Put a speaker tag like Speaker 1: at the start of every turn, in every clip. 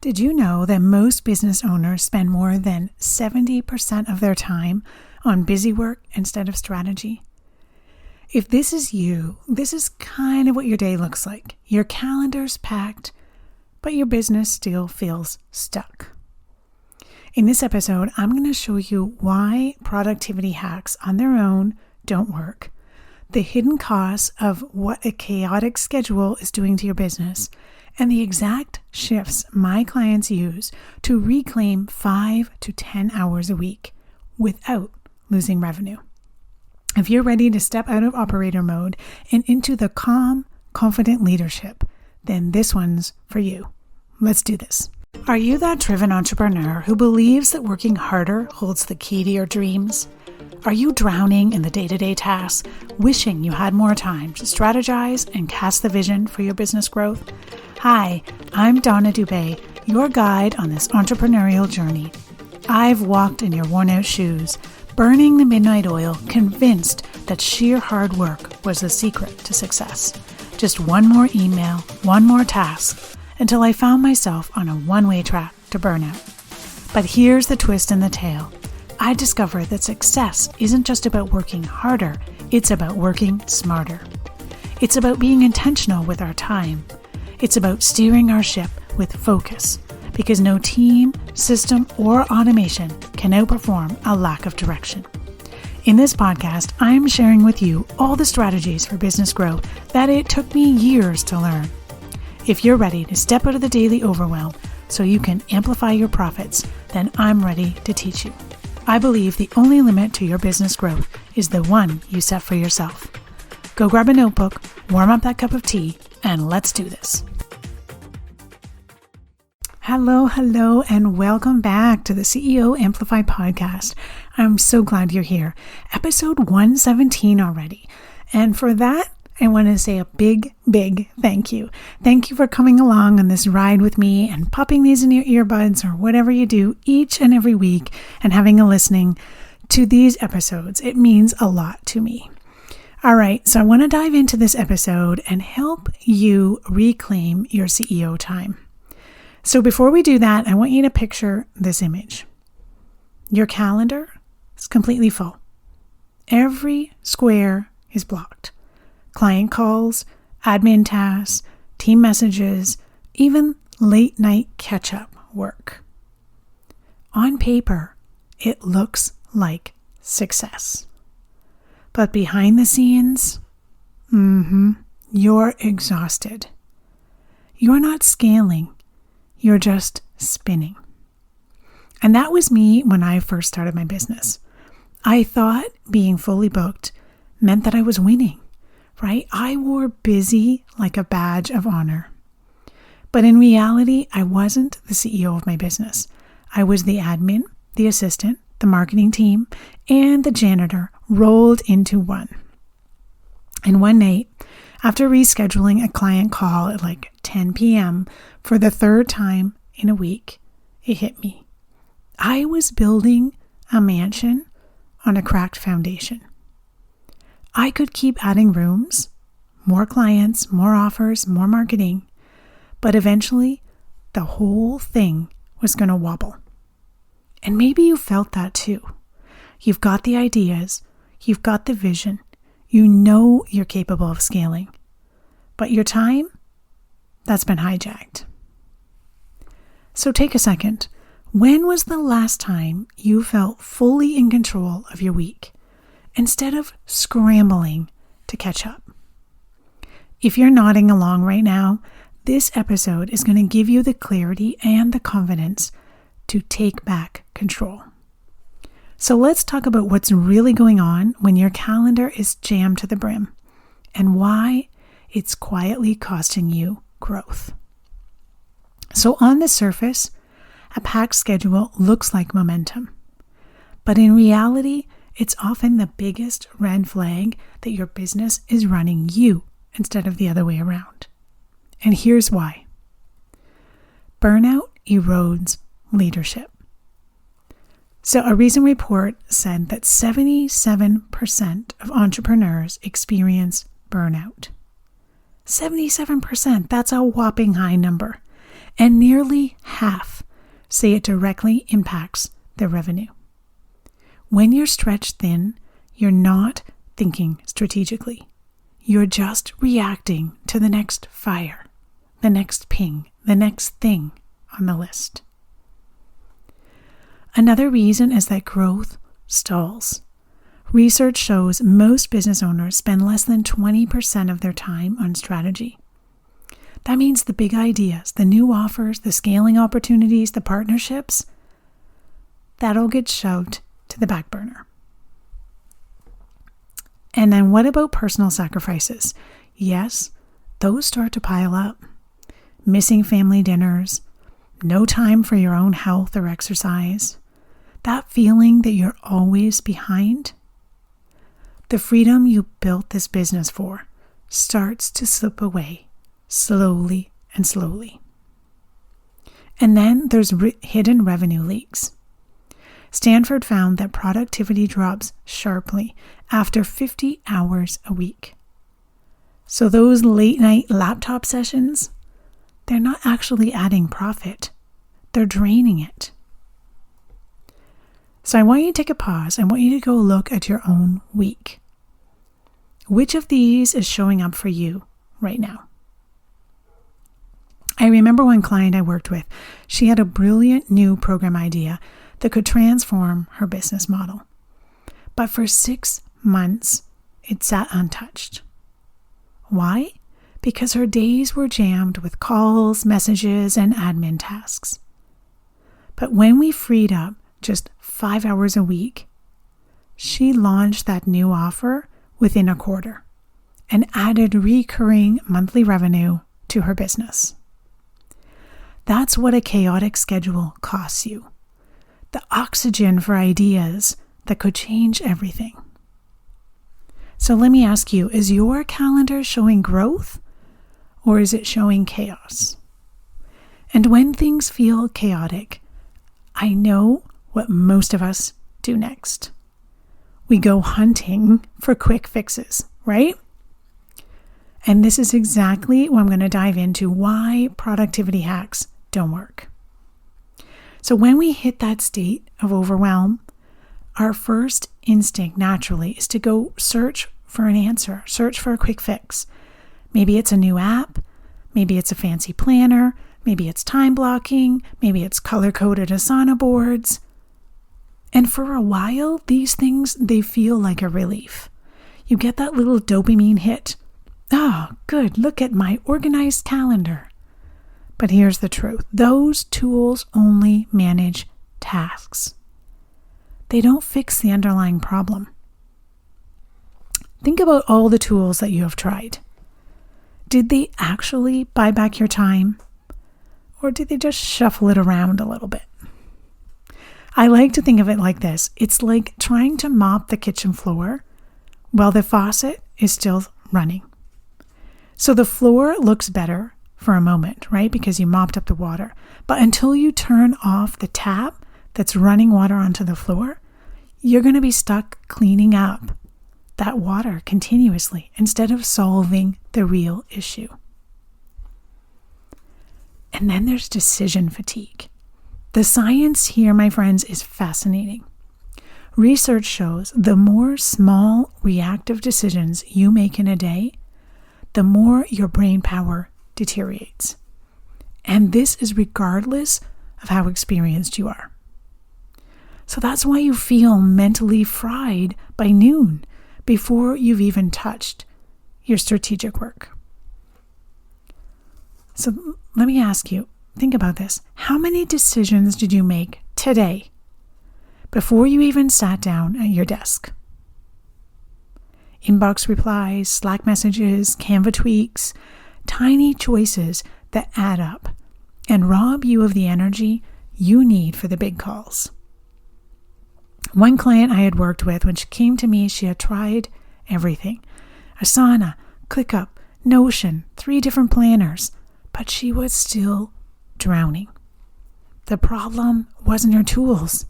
Speaker 1: Did you know that most business owners spend more than 70% of their time on busy work instead of strategy? If this is you, this is kind of what your day looks like. Your calendar's packed, but your business still feels stuck. In this episode, I'm going to show you why productivity hacks on their own don't work, the hidden costs of what a chaotic schedule is doing to your business, and the exact shifts my clients use to reclaim 5 to 10 hours a week without losing revenue. If you're ready to step out of operator mode and into the calm, confident leadership, then this one's for you. Let's do this. Are you that driven entrepreneur who believes that working harder holds the key to your dreams? Are you drowning in the day-to-day tasks, wishing you had more time to strategize and cast the vision for your business growth? Hi, I'm Donna Dubé, your guide on this entrepreneurial journey. I've walked in your worn-out shoes, burning the midnight oil, convinced that sheer hard work was the secret to success. Just one more email, one more task, until I found myself on a one-way track to burnout. But here's the twist in the tale. I discovered that success isn't just about working harder, it's about working smarter. It's about being intentional with our time. It's about steering our ship with focus, because no team, system, or automation can outperform a lack of direction. In this podcast, I'm sharing with you all the strategies for business growth that it took me years to learn. If you're ready to step out of the daily overwhelm so you can amplify your profits, then I'm ready to teach you. I believe the only limit to your business growth is the one you set for yourself. Go grab a notebook, warm up that cup of tea, and let's do this. Hello, and welcome back to the CEO Amplify podcast. I'm so glad you're here. Episode 117 already. And for that, I want to say a big thank you. Thank you for coming along on this ride with me and popping these in your earbuds or whatever you do each and every week and having a listening to these episodes. It means a lot to me. All right, so I want to dive into this episode and help you reclaim your CEO time. So before we do that, I want you to picture this image. Your calendar is completely full. Every square is blocked. Client calls, admin tasks, team messages, even late night catch-up work. On paper, it looks like success. But behind the scenes, you're exhausted. You're not scaling. You're just spinning. And that was me when I first started my business. I thought being fully booked meant that I was winning, right? I wore busy like a badge of honor. But in reality, I wasn't the CEO of my business. I was the admin, the assistant, the marketing team, and the janitor rolled into one. And one night, after rescheduling a client call at like 10 p.m. for the third time in a week, it hit me. I was building a mansion on a cracked foundation. I could keep adding rooms, more clients, more offers, more marketing, but eventually the whole thing was going to wobble. And maybe you felt that too. You've got the ideas, you've got the vision, you know you're capable of scaling, but your time, that's been hijacked. So take a second. When was the last time you felt fully in control of your week instead of scrambling to catch up? If you're nodding along right now, this episode is going to give you the clarity and the confidence to take back control. So let's talk about what's really going on when your calendar is jammed to the brim and why it's quietly costing you growth. So on the surface, a packed schedule looks like momentum, but in reality, it's often the biggest red flag that your business is running you instead of the other way around. And here's why. Burnout erodes leadership. So a recent report said that 77% of entrepreneurs experience burnout. 77%, that's a whopping high number. and nearly half say it directly impacts their revenue. When you're stretched thin, you're not thinking strategically. You're just reacting to the next fire, the next ping, the next thing on the list. Another reason is that growth stalls. Research shows most business owners spend less than 20% of their time on strategy. That means the big ideas, the new offers, the scaling opportunities, the partnerships, that'll get shoved to the back burner. And then what about personal sacrifices? Yes, those start to pile up. Missing family dinners, no time for your own health or exercise, that feeling that you're always behind. The freedom you built this business for starts to slip away slowly and slowly. And then there's hidden revenue leaks. Stanford found that productivity drops sharply after 50 hours a week. So those late night laptop sessions, they're not actually adding profit. They're draining it. So I want you to take a pause. I want you to go look at your own week. Which of these is showing up for you right now? I remember one client I worked with. She had a brilliant new program idea that could transform her business model. But for 6 months, it sat untouched. Why? Because her days were jammed with calls, messages, and admin tasks. But when we freed up just 5 hours a week, she launched that new offer within a quarter and added recurring monthly revenue to her business. That's what a chaotic schedule costs you. The oxygen for ideas that could change everything. So let me ask you, is your calendar showing growth or is it showing chaos? And when things feel chaotic, I know what most of us do next. We go hunting for quick fixes, right? And this is exactly what I'm going to dive into why productivity hacks don't work. So when we hit that state of overwhelm, our first instinct naturally is to go search for an answer, search for a quick fix. Maybe it's a new app, maybe it's a fancy planner, maybe it's time blocking, maybe it's color-coded Asana boards. And for a while, these things, they feel like a relief. You get that little dopamine hit. Oh, good, look at my organized calendar. But here's the truth. Those tools only manage tasks. They don't fix the underlying problem. Think about all the tools that you have tried. Did they actually buy back your time? Or did they just shuffle it around a little bit? I like to think of it like this. It's like trying to mop the kitchen floor while the faucet is still running. So the floor looks better for a moment, right? Because you mopped up the water. But until you turn off the tap that's running water onto the floor, you're going to be stuck cleaning up that water continuously instead of solving the real issue. And then there's decision fatigue. The science here, my friends, is fascinating. Research shows the more small reactive decisions you make in a day, the more your brain power deteriorates. And this is regardless of how experienced you are. So that's why you feel mentally fried by noon before you've even touched your strategic work. So let me ask you, think about this. How many decisions did you make today before you even sat down at your desk? Inbox replies, Slack messages, Canva tweaks, tiny choices that add up and rob you of the energy you need for the big calls. One client I had worked with, when she came to me, she had tried everything. Asana, ClickUp, Notion, 3 different planners, but she was still drowning. The problem wasn't her tools.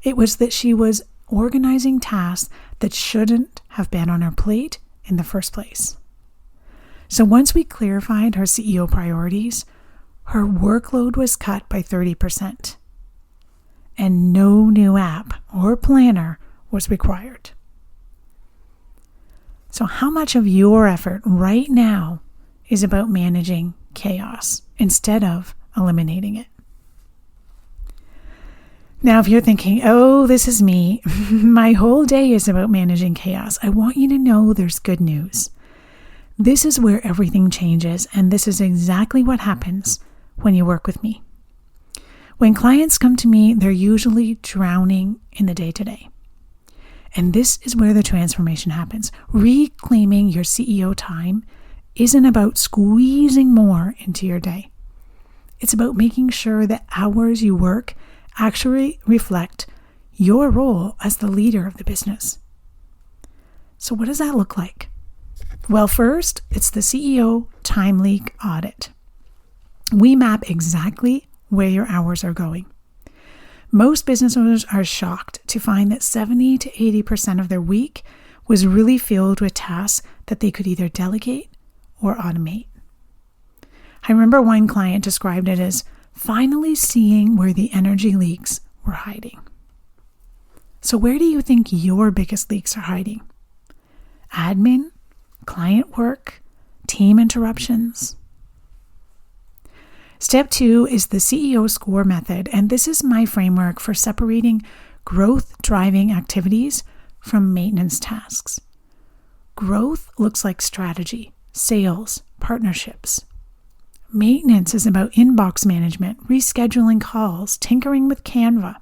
Speaker 1: It was that she was organizing tasks that shouldn't have been on her plate in the first place. So once we clarified her CEO priorities, her workload was cut by 30%, and no new app or planner was required. So how much of your effort right now is about managing chaos instead of eliminating it? Now, if you're thinking, oh, this is me, my whole day is about managing chaos, I want you to know there's good news. This is where everything changes, and this is exactly what happens when you work with me. When clients come to me, they're usually drowning in the day-to-day. And this is where the transformation happens. Reclaiming your CEO time isn't about squeezing more into your day. It's about making sure the hours you work actually reflect your role as the leader of the business. So what does that look like? Well, first, it's the CEO time leak audit. We map exactly where your hours are going. Most business owners are shocked to find that 70 to 80% of their week was really filled with tasks that they could either delegate or automate. I remember one client described it as finally seeing where the energy leaks were hiding. So where do you think your biggest leaks are hiding? Admin, client work, team interruptions? Step 2 is the CEO score method, and this is my framework for separating growth-driving activities from maintenance tasks. Growth looks like strategy, sales, partnerships. Maintenance is about inbox management, rescheduling calls, tinkering with Canva.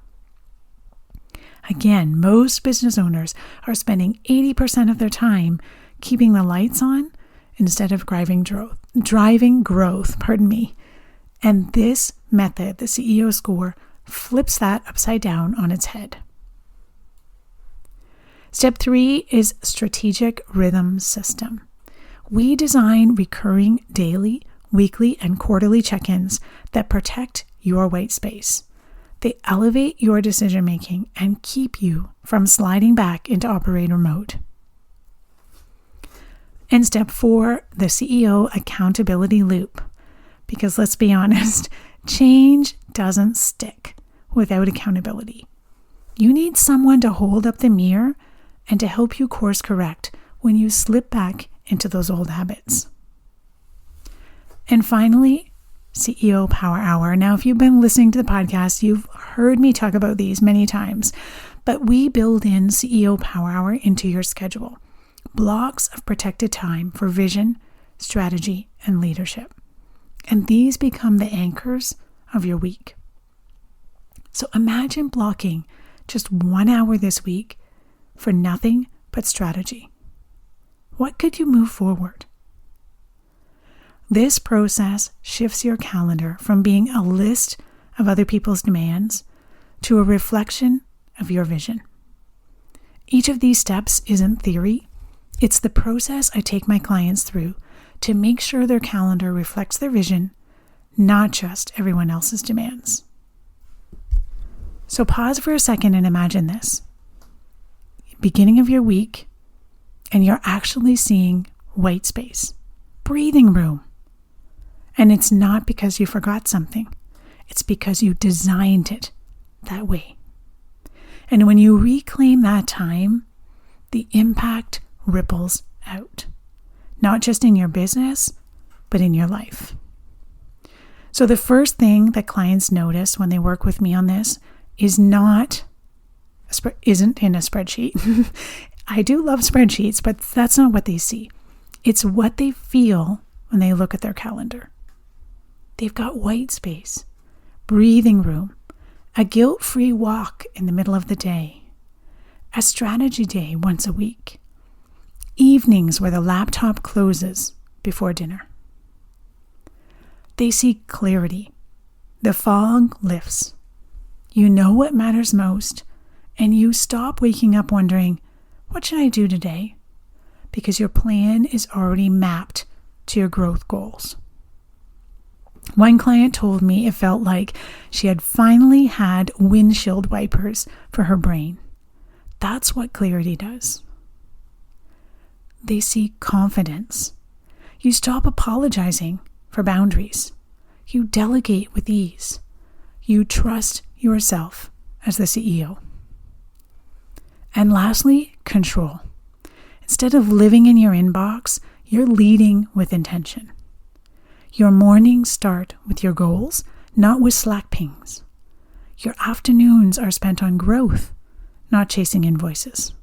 Speaker 1: Again, most business owners are spending 80% of their time keeping the lights on instead of driving growth. And this method, the CEO score, flips that upside down on its head. Step 3 is strategic rhythm system. We design recurring daily, weekly, and quarterly check-ins that protect your white space. They elevate your decision-making and keep you from sliding back into operator mode. And step 4, the CEO accountability loop. Because let's be honest, change doesn't stick without accountability. You need someone to hold up the mirror and to help you course correct when you slip back into those old habits. And finally, CEO Power Hour. Now, if you've been listening to the podcast, you've heard me talk about these many times, but we build in CEO Power Hour into your schedule. Blocks of protected time for vision, strategy, and leadership. And these become the anchors of your week. So imagine blocking just 1 hour this week for nothing but strategy. What could you move forward? This process shifts your calendar from being a list of other people's demands to a reflection of your vision. Each of these steps isn't theory. It's the process I take my clients through to make sure their calendar reflects their vision, not just everyone else's demands. So pause for a second and imagine this. Beginning of your week, and you're actually seeing white space, breathing room. And it's not because you forgot something. It's because you designed it that way. And when you reclaim that time, the impact ripples out. Not just in your business, but in your life. So the first thing that clients notice when they work with me on this isn't in a spreadsheet. I do love spreadsheets, but that's not what they see. It's what they feel when they look at their calendar. They've got white space, breathing room, a guilt-free walk in the middle of the day, a strategy day once a week, evenings where the laptop closes before dinner. They see clarity. The fog lifts. You know what matters most, and you stop waking up wondering, what should I do today? Because your plan is already mapped to your growth goals. One client told me it felt like she had finally had windshield wipers for her brain. That's what clarity does. They see confidence. You stop apologizing for boundaries. You delegate with ease. You trust yourself as the CEO. And lastly, control. Instead of living in your inbox, you're leading with intention. Your mornings start with your goals, not with Slack pings. Your afternoons are spent on growth, not chasing invoices.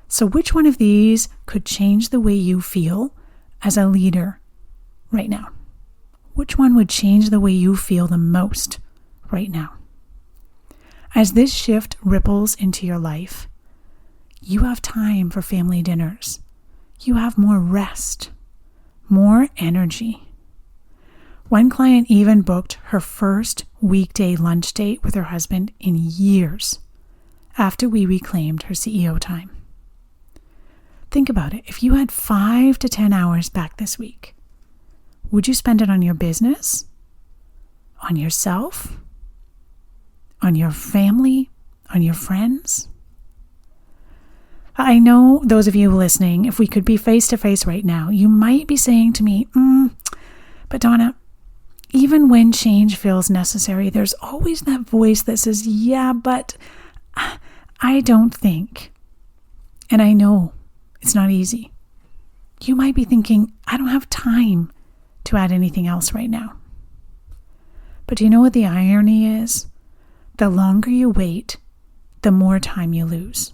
Speaker 1: So which one of these could change the way you feel as a leader right now? Which one would change the way you feel the most right now? As this shift ripples into your life, you have time for family dinners. You have more rest, more energy. One client even booked her first weekday lunch date with her husband in years after we reclaimed her CEO time. Think about it. If you had 5 to 10 hours back this week, would you spend it on your business, on yourself, on your family, on your friends? I know those of you listening, if we could be face to face right now, you might be saying to me, but Donna, even when change feels necessary, there's always that voice that says, yeah, but I don't think. And I know it's not easy. You might be thinking, I don't have time to add anything else right now. But do you know what the irony is? The longer you wait, the more time you lose.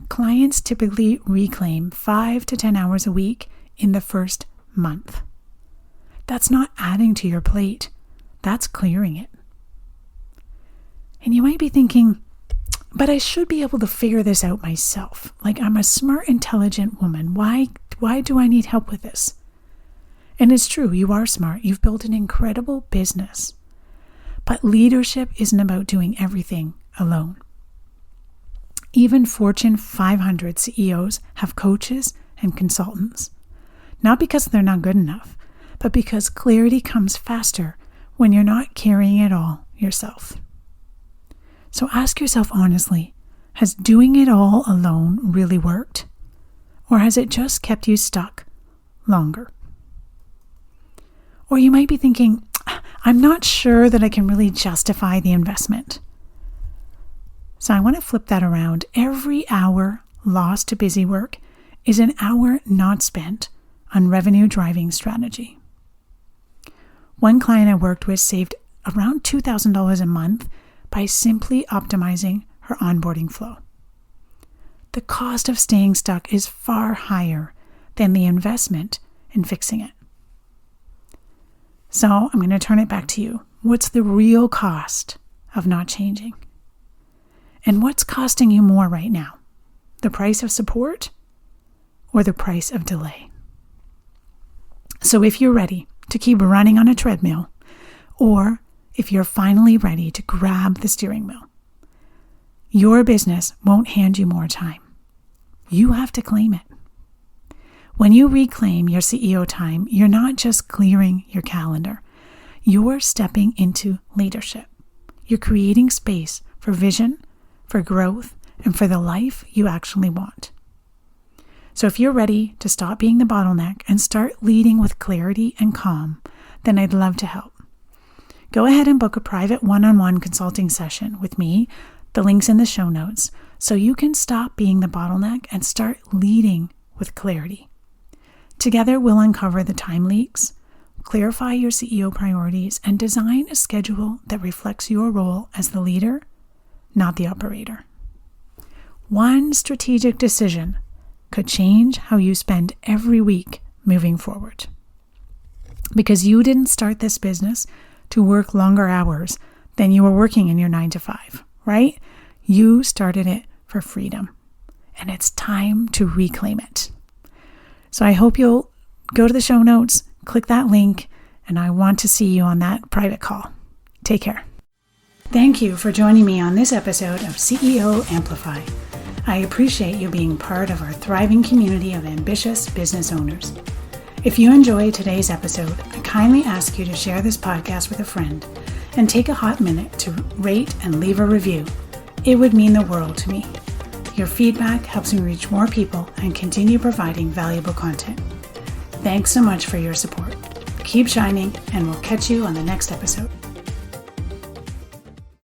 Speaker 1: Clients typically reclaim 5 to 10 hours a week in the first month. That's not adding to your plate. That's clearing it. And you might be thinking, but I should be able to figure this out myself. Like, I'm a smart, intelligent woman. Why do I need help with this? And it's true, you are smart. You've built an incredible business. But leadership isn't about doing everything alone. Even Fortune 500 CEOs have coaches and consultants. Not because they're not good enough, but because clarity comes faster when you're not carrying it all yourself. So ask yourself honestly, has doing it all alone really worked? Or has it just kept you stuck longer? Or you might be thinking, I'm not sure that I can really justify the investment. So I want to flip that around. Every hour lost to busy work is an hour not spent on revenue driving strategy. One client I worked with saved around $2,000 a month by simply optimizing her onboarding flow. The cost of staying stuck is far higher than the investment in fixing it. So I'm going to turn it back to you. What's the real cost of not changing? And what's costing you more right now? The price of support or the price of delay? So if you're ready to keep running on a treadmill, or if you're finally ready to grab the steering wheel, your business won't hand you more time. You have to claim it. When you reclaim your CEO time, you're not just clearing your calendar. You're stepping into leadership. You're creating space for vision, for growth, and for the life you actually want. So if you're ready to stop being the bottleneck and start leading with clarity and calm, then I'd love to help. Go ahead and book a private one-on-one consulting session with me. The link's in the show notes, so you can stop being the bottleneck and start leading with clarity. Together, we'll uncover the time leaks, clarify your CEO priorities, and design a schedule that reflects your role as the leader, not the operator. One strategic decision could change how you spend every week moving forward. Because you didn't start this business to work longer hours than you were working in your 9 to 5, right? You started it for freedom, and it's time to reclaim it. So I hope you'll go to the show notes, click that link, and I want to see you on that private call. Take care. Thank you for joining me on this episode of CEO Amplify. I appreciate you being part of our thriving community of ambitious business owners. If you enjoyed today's episode, I kindly ask you to share this podcast with a friend and take a hot minute to rate and leave a review. It would mean the world to me. Your feedback helps me reach more people and continue providing valuable content. Thanks so much for your support. Keep shining, and we'll catch you on the next episode.